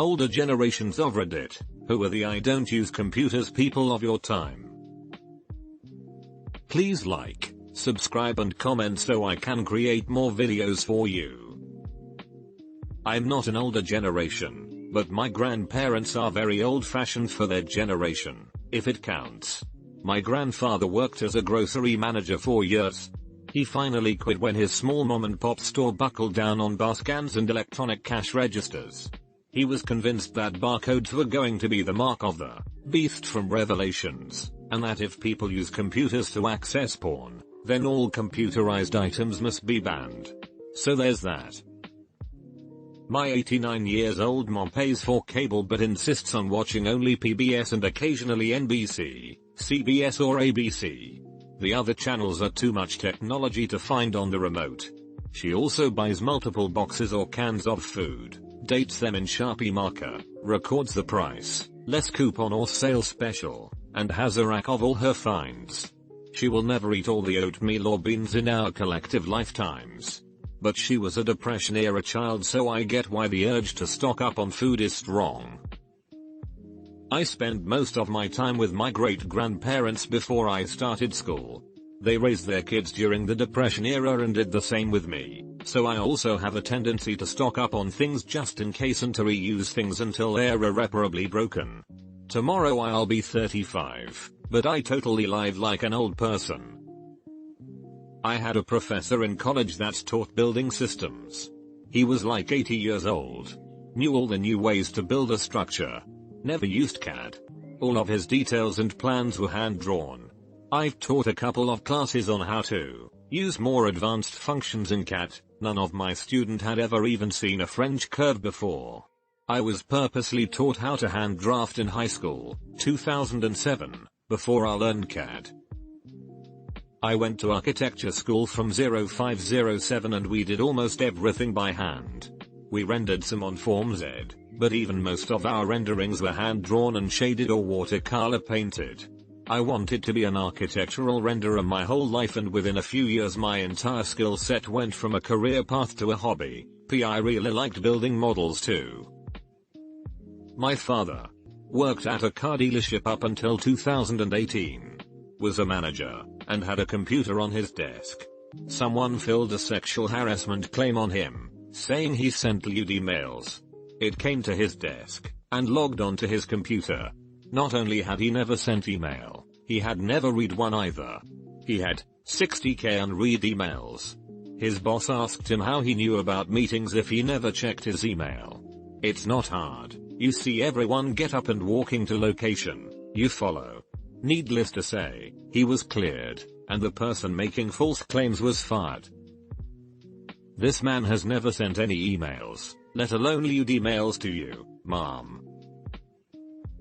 Older generations of Reddit, who are the I don't use computers people of your time? Please like, subscribe and comment so I can create more videos for you. I'm not an older generation, but my grandparents are very old-fashioned for their generation, if it counts. My grandfather worked as a grocery manager for years. He finally quit when his small mom-and-pop store buckled down on bar scans and electronic cash registers. He was convinced that barcodes were going to be the mark of the beast from Revelations, and that if people use computers to access porn, then all computerized items must be banned. So there's that. My 89 years old mom pays for cable but insists on watching only PBS and occasionally NBC, CBS or ABC. The other channels are too much technology to find on the remote. She also buys multiple boxes or cans of food, dates them in Sharpie marker, records the price, less coupon or sale special, and has a rack of all her finds. She will never eat all the oatmeal or beans in our collective lifetimes. But she was a Depression-era child, so I get why the urge to stock up on food is strong. I spent most of my time with my great-grandparents before I started school. They raised their kids during the Depression era and did the same with me, so I also have a tendency to stock up on things just in case and to reuse things until they're irreparably broken. Tomorrow I'll be 35, but I totally live like an old person. I had a professor in college that taught building systems. He was like 80 years old. Knew all the new ways to build a structure. Never used CAD. All of his details and plans were hand-drawn. I've taught a couple of classes on how to use more advanced functions in CAD. None of my students had ever even seen a French curve before. I was purposely taught how to hand draft in high school, 2007, before I learned CAD. I went to architecture school from 0507 and we did almost everything by hand. We rendered some on Form Z, but even most of our renderings were hand-drawn and shaded or watercolor painted. I wanted to be an architectural renderer my whole life, and within a few years my entire skill set went from a career path to a hobby. I really liked building models too. My father worked at a car dealership up until 2018. Was a manager, and had a computer on his desk. Someone filed a sexual harassment claim on him, saying he sent lewd emails. It came to his desk, and logged onto his computer. Not only had he never sent email, he had never read one either. He had 60k unread emails. His boss asked him how he knew about meetings if he never checked his email. It's not hard. You see everyone get up and walking to location. You follow. Needless to say, he was cleared, and the person making false claims was fired. This man has never sent any emails, let alone lewd emails to you, Mom.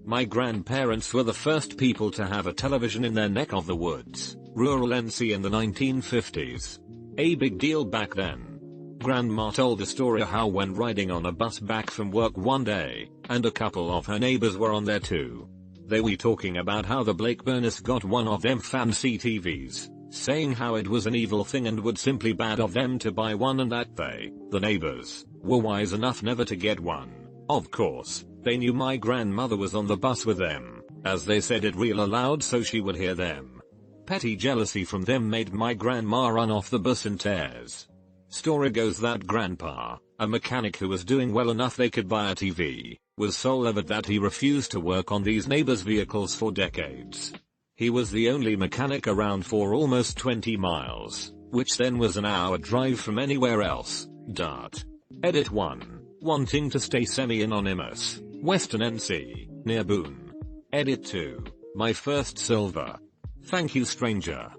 My grandparents were the first people to have a television in their neck of the woods, rural NC in the 1950s. A big deal back then. Grandma told the story how when riding on a bus back from work one day, and a couple of her neighbors were on there too. They were talking about how the Blakeburners got one of them fancy TVs, saying how it was an evil thing and would simply bad of them to buy one, and that they, the neighbors, were wise enough never to get one. Of course, they knew my grandmother was on the bus with them, as they said it real loud so she would hear them. Petty jealousy from them made my grandma run off the bus in tears. Story goes that grandpa, a mechanic who was doing well enough they could buy a TV, was so livid that he refused to work on these neighbors' vehicles for decades. He was the only mechanic around for almost 20 miles, which then was an hour drive from anywhere else. Edit 1. Wanting to stay semi-anonymous, Western NC, near Boone. Edit 2. My first silver. Thank you, stranger.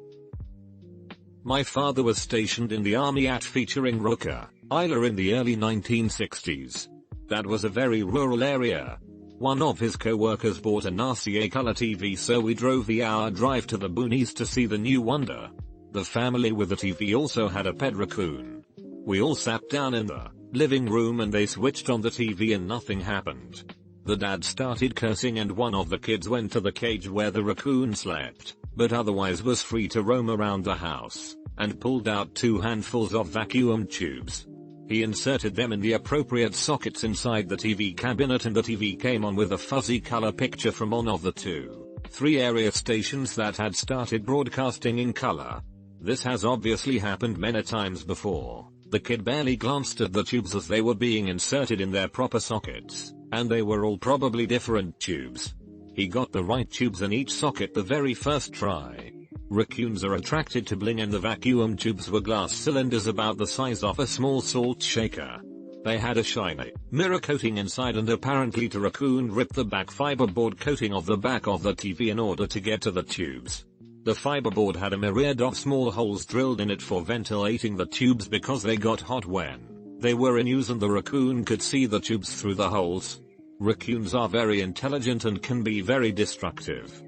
My father was stationed in the army at featuring Rooker, Isla in the early 1960s. That was a very rural area. One of his co-workers bought an RCA color TV, so we drove the hour drive to the boonies to see the new wonder. The family with the TV also had a pet raccoon. We all sat down in the living room and they switched on the TV and nothing happened. The dad started cursing and one of the kids went to the cage where the raccoon slept, but otherwise was free to roam around the house, and pulled out 2 handfuls of vacuum tubes. He inserted them in the appropriate sockets inside the TV cabinet, and the TV came on with a fuzzy color picture from one of the 2-3 area stations that had started broadcasting in color. This has obviously happened many times before. The kid barely glanced at the tubes as they were being inserted in their proper sockets, and they were all probably different tubes. He got the right tubes in each socket the very first try. Raccoons are attracted to bling, and the vacuum tubes were glass cylinders about the size of a small salt shaker. They had a shiny mirror coating inside, and apparently the raccoon ripped the back fiberboard coating of the back of the TV in order to get to the tubes. The fiberboard had a myriad of small holes drilled in it for ventilating the tubes because they got hot when they were in use, and the raccoon could see the tubes through the holes. Raccoons are very intelligent and can be very destructive.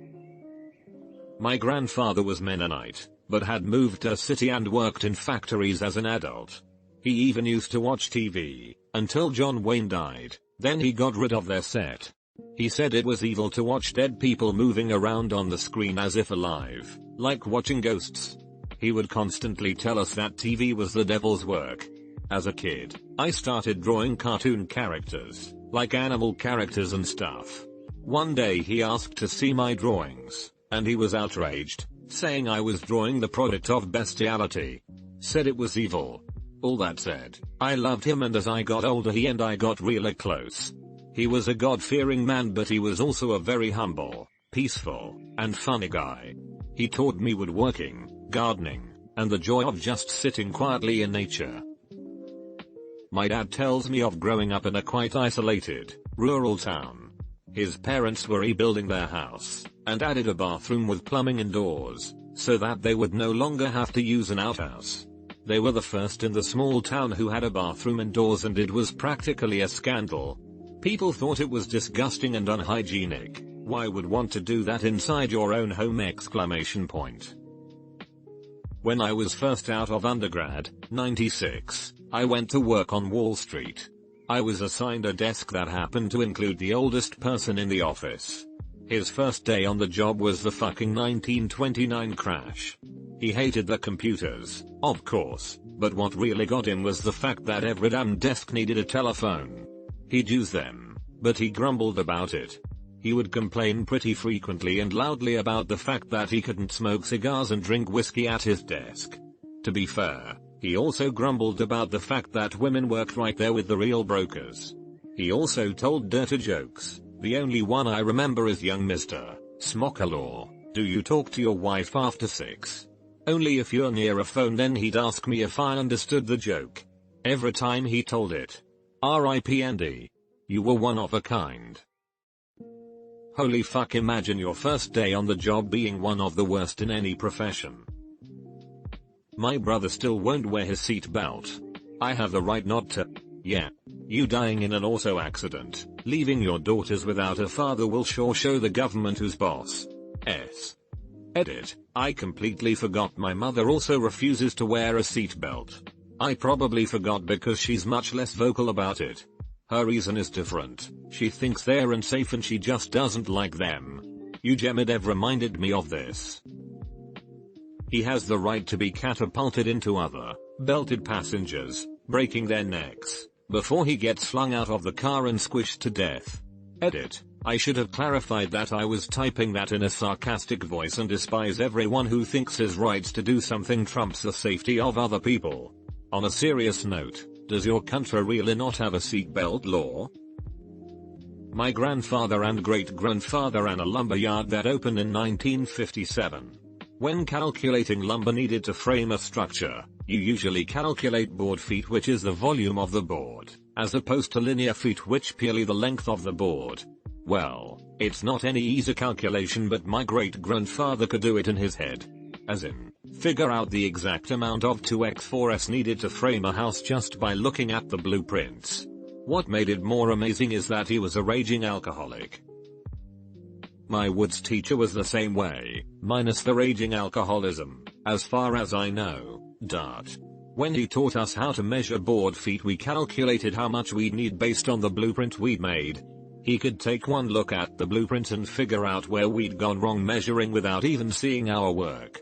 My grandfather was Mennonite, but had moved to a city and worked in factories as an adult. He even used to watch TV, until John Wayne died. Then he got rid of their set. He said it was evil to watch dead people moving around on the screen as if alive, like watching ghosts. He would constantly tell us that TV was the devil's work. As a kid, I started drawing cartoon characters, like animal characters and stuff. One day he asked to see my drawings, and he was outraged, saying I was drawing the product of bestiality. Said it was evil. All that said, I loved him, and as I got older he and I got really close. He was a God-fearing man, but he was also a very humble, peaceful, and funny guy. He taught me woodworking, gardening, and the joy of just sitting quietly in nature. My dad tells me of growing up in a quite isolated, rural town. His parents were rebuilding their house, and added a bathroom with plumbing indoors, so that they would no longer have to use an outhouse. They were the first in the small town who had a bathroom indoors, and it was practically a scandal. People thought it was disgusting and unhygienic. Why would want to do that inside your own home? ! When I was first out of undergrad, 96, I went to work on Wall Street. I was assigned a desk that happened to include the oldest person in the office. His first day on the job was the fucking 1929 crash. He hated the computers, of course, but what really got him was the fact that every damn desk needed a telephone. He'd use them, but he grumbled about it. He would complain pretty frequently and loudly about the fact that he couldn't smoke cigars and drink whiskey at his desk. To be fair, he also grumbled about the fact that women worked right there with the real brokers. He also told dirty jokes. The only one I remember is young Mr. Smokalaw, do you talk to your wife after 6? Only if you're near a phone, then he'd ask me if I understood the joke. Every time he told it. R.I.P. Andy. You were one of a kind. Holy fuck, imagine your first day on the job being one of the worst in any profession. My brother still won't wear his seatbelt. I have the right not to. Yeah. You dying in an auto accident, leaving your daughters without a father will sure show the government who's boss. Edit. I completely forgot my mother also refuses to wear a seatbelt. I probably forgot because she's much less vocal about it. Her reason is different. She thinks they're unsafe and she just doesn't like them. Ujemedev reminded me of this. He has the right to be catapulted into other belted passengers, breaking their necks, before he gets flung out of the car and squished to death. Edit. I should have clarified that I was typing that in a sarcastic voice and despise everyone who thinks his rights to do something trumps the safety of other people. On a serious note, does your country really not have a seatbelt law? My grandfather and great-grandfather ran a lumber yard that opened in 1957. When calculating lumber needed to frame a structure, you usually calculate board feet, which is the volume of the board, as opposed to linear feet, which purely the length of the board. Well, it's not any easy calculation, but my great-grandfather could do it in his head. As in, figure out the exact amount of 2x4s needed to frame a house just by looking at the blueprints. What made it more amazing is that he was a raging alcoholic. My woods teacher was the same way, minus the raging alcoholism, as far as I know. When he taught us how to measure board feet, we calculated how much we'd need based on the blueprint we'd made. He could take one look at the blueprint and figure out where we'd gone wrong measuring without even seeing our work.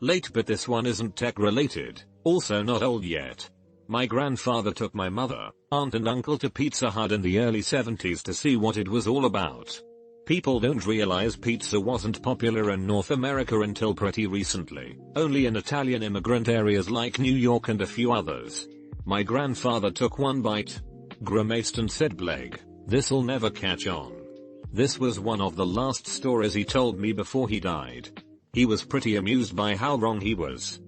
Late, but this one isn't tech related, also not old yet. My grandfather took my mother, aunt and uncle to Pizza Hut in the early 70s to see what it was all about. People don't realize pizza wasn't popular in North America until pretty recently, only in Italian immigrant areas like New York and a few others. My grandfather took one bite, grimaced and said, "Bleg, this'll never catch on." This was one of the last stories he told me before he died. He was pretty amused by how wrong he was.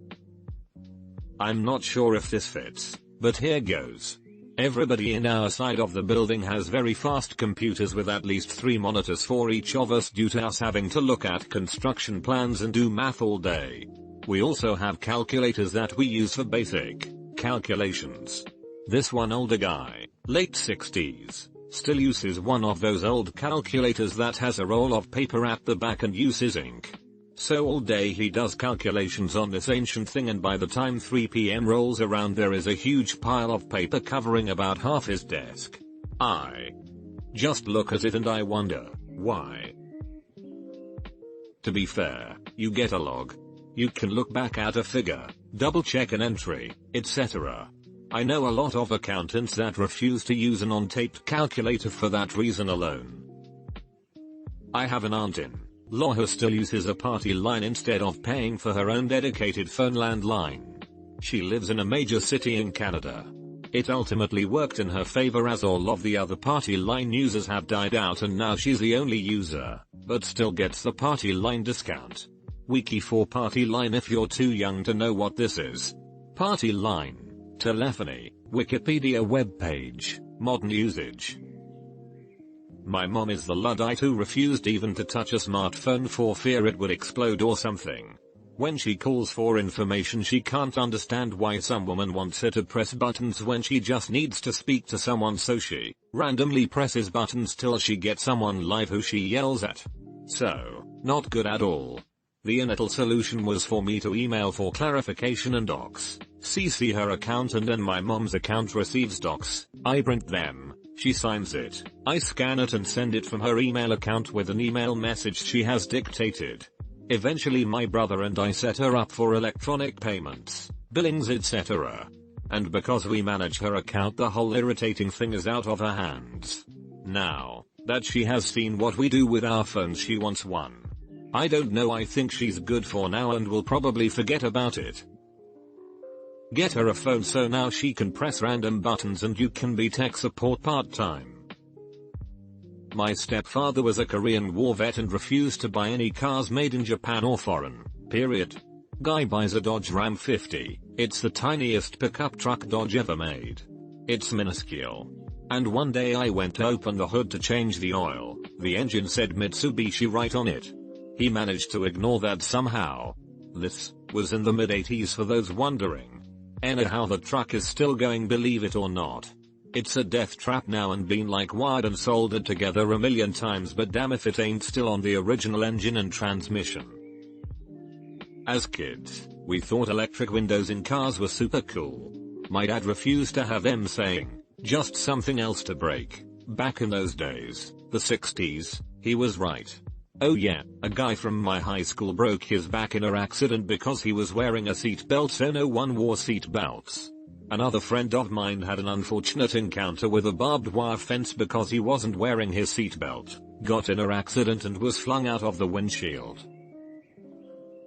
I'm not sure if this fits, but here goes. Everybody in our side of the building has very fast computers with at least 3 monitors for each of us due to us having to look at construction plans and do math all day. We also have calculators that we use for basic calculations. This one older guy, late 60s, still uses one of those old calculators that has a roll of paper at the back and uses ink. So all day he does calculations on this ancient thing, and by the time 3 p.m. rolls around there is a huge pile of paper covering about half his desk. I just look at it and I wonder, why? To be fair, you get a log. You can look back at a figure, double check an entry, etc. I know a lot of accountants that refuse to use an on-tape calculator for that reason alone. I have an aunt in law who still uses a party line instead of paying for her own dedicated phone landline. She lives in a major city in Canada. It ultimately worked in her favor as all of the other party line users have died out and now she's the only user, but still gets the party line discount. Wiki for party line if you're too young to know what this is. Party line, telephony, Wikipedia webpage, modern usage. My mom is the Luddite who refused even to touch a smartphone for fear it would explode or something. When she calls for information she can't understand why some woman wants her to press buttons when she just needs to speak to someone, so she randomly presses buttons till she gets someone live who she yells at. So, not good at all. The initial solution was for me to email for clarification and docs, CC her account, and then my mom's account receives docs, I print them, she signs it, I scan it and send it from her email account with an email message she has dictated. Eventually my brother and I set her up for electronic payments, billings, etc. And because we manage her account, the whole irritating thing is out of her hands. Now that she has seen what we do with our phones, she wants one. I don't know, I think she's good for now and will probably forget about it. Get her a phone so now she can press random buttons and you can be tech support part-time. My stepfather was a Korean War vet and refused to buy any cars made in Japan or foreign, period. Guy buys a Dodge Ram 50, it's the tiniest pickup truck Dodge ever made. It's minuscule. And one day I went to open the hood to change the oil, the engine said Mitsubishi right on it. He managed to ignore that somehow. This was in the mid-80s for those wondering. Anyhow, the truck is still going, believe it or not. It's a death trap now and been like wired and soldered together a million times, but damn if it ain't still on the original engine and transmission. As kids, we thought electric windows in cars were super cool. My dad refused to have them, saying, just something else to break. Back in those days, the 60s, he was right. Oh yeah, a guy from my high school broke his back in an accident because he was wearing a seatbelt, so no one wore seatbelts. Another friend of mine had an unfortunate encounter with a barbed wire fence because he wasn't wearing his seatbelt, got in an accident and was flung out of the windshield.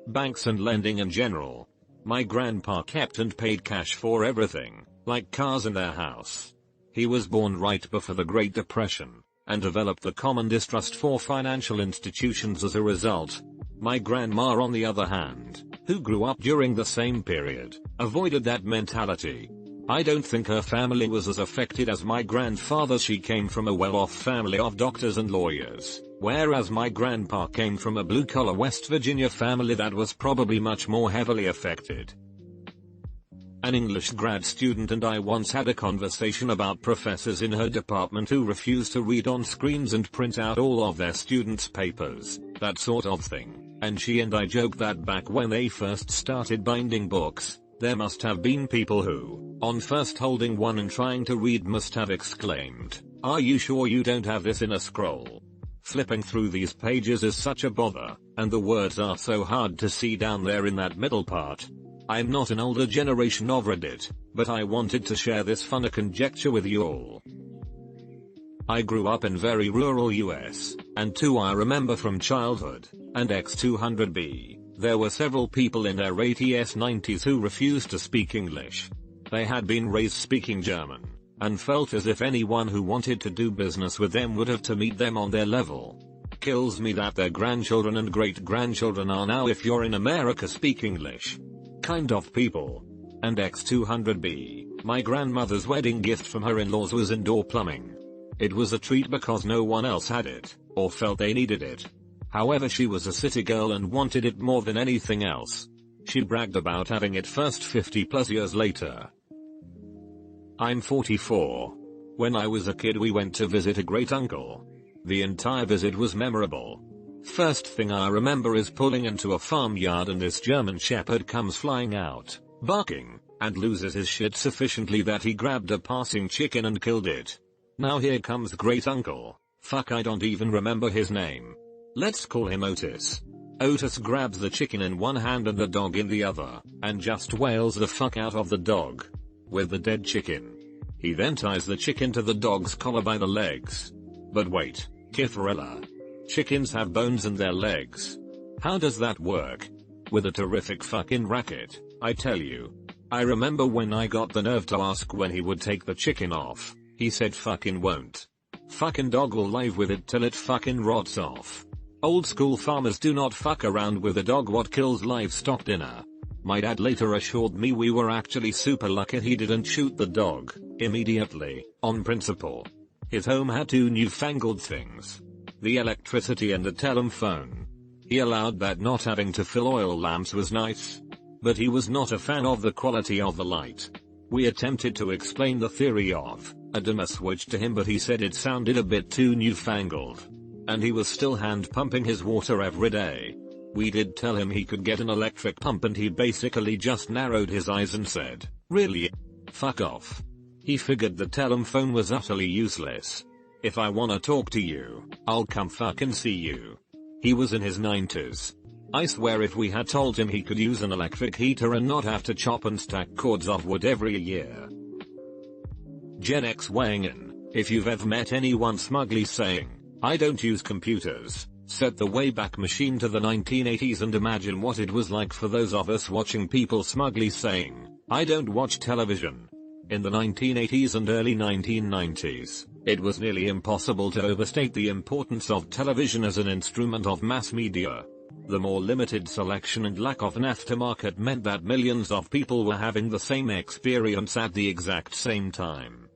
Banks and lending in general. My grandpa kept and paid cash for everything, like cars and their house. He was born right before the Great Depression, and developed the common distrust for financial institutions as a result. My grandma, on the other hand, who grew up during the same period, avoided that mentality. I don't think her family was as affected as my grandfather. She came from a well-off family of doctors and lawyers, whereas my grandpa came from a blue-collar West Virginia family that was probably much more heavily affected. An English grad student and I once had a conversation about professors in her department who refused to read on screens and print out all of their students' papers, that sort of thing, and she and I joked that back when they first started binding books, there must have been people who, on first holding one and trying to read, must have exclaimed, "Are you sure you don't have this in a scroll?" Flipping through these pages is such a bother, and the words are so hard to see down there in that middle part. I'm not an older generation of Reddit, but I wanted to share this funny conjecture with you all. I grew up in very rural US, and I remember from childhood, and X200B, there were several people in their 80s 90s who refused to speak English. They had been raised speaking German, and felt as if anyone who wanted to do business with them would have to meet them on their level. Kills me that their grandchildren and great-grandchildren are now, if you're in America, speak English kind of people. And X200B, my grandmother's wedding gift from her in-laws was indoor plumbing. It was a treat because no one else had it, or felt they needed it. However, she was a city girl and wanted it more than anything else. She bragged about having it first 50 plus years later. I'm 44. When I was a kid we went to visit a great uncle. The entire visit was memorable. First thing I remember is pulling into a farmyard and this German shepherd comes flying out, barking, and loses his shit sufficiently that he grabbed a passing chicken and killed it. Now here comes great uncle. Fuck, I don't even remember his name. Let's call him Otis. Otis grabs the chicken in one hand and the dog in the other, and just wails the fuck out of the dog with the dead chicken. He then ties the chicken to the dog's collar by the legs. But wait, Kitharella. Chickens have bones in their legs. How does that work? With a terrific fucking racket, I tell you. I remember when I got the nerve to ask when he would take the chicken off, he said fucking won't. Fucking dog will live with it till it fucking rots off. Old school farmers do not fuck around with a dog. What kills livestock dinner. My dad later assured me we were actually super lucky he didn't shoot the dog immediately, on principle. His home had two newfangled things. The electricity and the telephone. He allowed that. Not having to fill oil lamps was nice. But he was not a fan of the quality of the light. We attempted to explain the theory of a dimmer switch to him, but he said it sounded a bit too newfangled. And he was still hand pumping his water every day. We did tell him he could get an electric pump and he basically just narrowed his eyes and said, "Really? Fuck off." He figured the telephone was utterly useless. If I wanna talk to you, I'll come fucking see you. He was in his 90s. I swear if we had told him he could use an electric heater and not have to chop and stack cords of wood every year. Gen X weighing in. If you've ever met anyone smugly saying, "I don't use computers," set the Wayback Machine to the 1980s and imagine what it was like for those of us watching people smugly saying, "I don't watch television." In the 1980s and early 1990s, it was nearly impossible to overstate the importance of television as an instrument of mass media. The more limited selection and lack of an aftermarket meant that millions of people were having the same experience at the exact same time.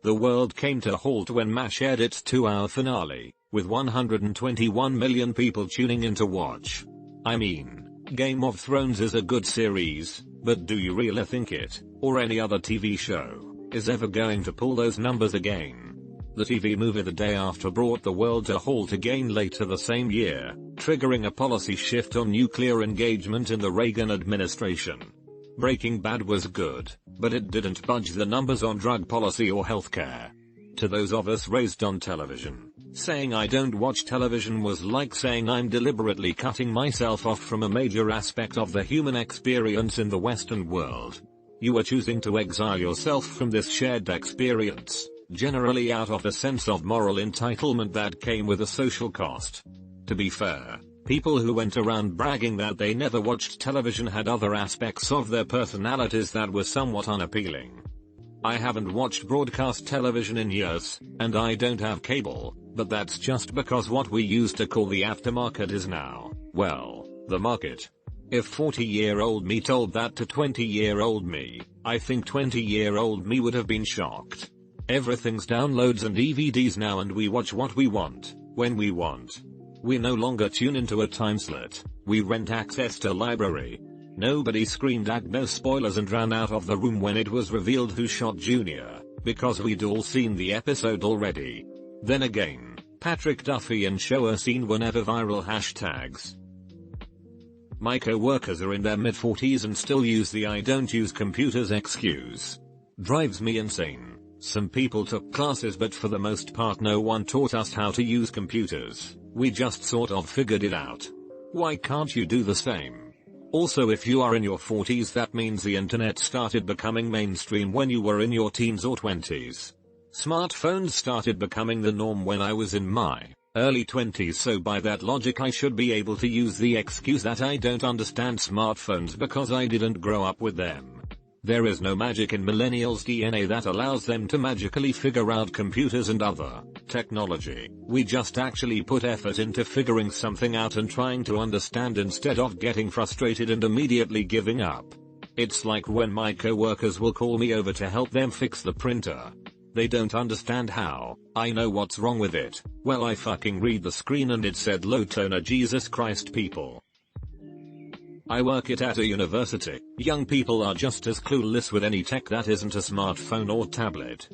The world came to a halt when MASH aired its 2-hour finale, with 121 million people tuning in to watch. I mean, Game of Thrones is a good series, but do you really think it, or any other TV show, is ever going to pull those numbers again? The TV movie The Day After brought the world to a halt again later the same year, triggering a policy shift on nuclear engagement in the Reagan administration. Breaking Bad was good, but it didn't budge the numbers on drug policy or healthcare. To those of us raised on television, saying I don't watch television was like saying I'm deliberately cutting myself off from a major aspect of the human experience in the Western world. You are choosing to exile yourself from this shared experience, generally out of a sense of moral entitlement that came with a social cost. To be fair, people who went around bragging that they never watched television had other aspects of their personalities that were somewhat unappealing. I haven't watched broadcast television in years, and I don't have cable, but that's just because what we used to call the aftermarket is now, well, the market. If 40-year-old me told that to 20-year-old me, I think 20-year-old me would have been shocked. Everything's downloads and DVDs now and we watch what we want, when we want. We no longer tune into a time slot, we rent access to library. Nobody screamed no spoilers and ran out of the room when it was revealed who shot Junior, because we'd all seen the episode already. Then again, Patrick Duffy and show are seen whenever viral hashtags. My co-workers are in their mid-40s and still use the "I don't use computers" excuse. Drives me insane. Some people took classes but for the most part no one taught us how to use computers, we just sort of figured it out. Why can't you do the same? Also, if you are in your 40s, that means the internet started becoming mainstream when you were in your teens or 20s. Smartphones started becoming the norm when I was in my early 20s, so by that logic I should be able to use the excuse that I don't understand smartphones because I didn't grow up with them. There is no magic in millennials' DNA that allows them to magically figure out computers and other technology. We just actually put effort into figuring something out and trying to understand instead of getting frustrated and immediately giving up. It's like when my coworkers will call me over to help them fix the printer. They don't understand how. I know what's wrong with it. Well, I fucking read the screen and it said low toner. Jesus Christ, people. I work at a university. Young people are just as clueless with any tech that isn't a smartphone or tablet.